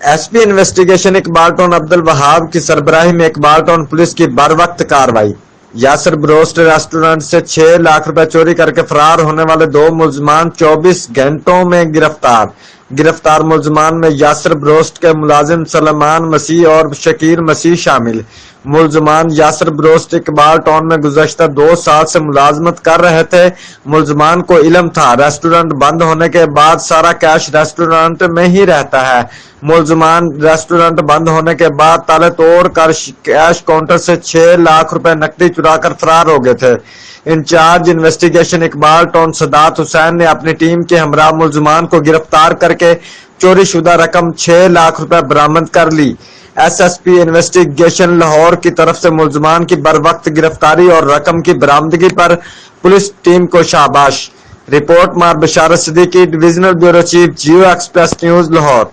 S P investigation Iqbal town Abdul Wahab کی سربراہی میں اقبال ٹاؤن پولیس کی بروقت کارروائی۔ یاسر بروسٹ ریسٹورنٹ سے 6 لاکھ روپے چوری کر کے فرار ہونے والے 2 ملزمان 24 گھنٹوں میں گرفتار۔ گرفتار ملزمان میں یاسر بروسٹ کے ملازم سلمان مسیح اور شکیل مسیح شامل۔ ملزمان یاسر بروسٹ اقبال ٹاؤن میں گذشتہ 2 سال سے ملازمت کر رہے تھے۔ ملزمان کو علم تھا ریسٹورنٹ بند ہونے کے بعد سارا کیش ریسٹورنٹ میں ہی رہتا ہے۔ ملزمان ریسٹورنٹ بند ہونے کے بعد تالے توڑ کر کیش کاؤنٹر سے 6 لاکھ روپے نقدی چرا کر فرار ہو گئے تھے۔ انچارج انویسٹیگیشن اقبال ٹاؤن صدات حسین نے اپنی ٹیم کے ہمراہ ملزمان کو گرفتار کر کے چوری شدہ رقم 6 لاکھ روپے برآمد کر لی۔ ایس پی انویسٹیگیشن لاہور کی طرف سے ملزمان کی بروقت گرفتاری اور رقم کی برآمدگی پر پولیس ٹیم کو شاباش۔ رپورٹ مار Basharat Siddiqui, divisional bureau chief, Geo Express News Lahore.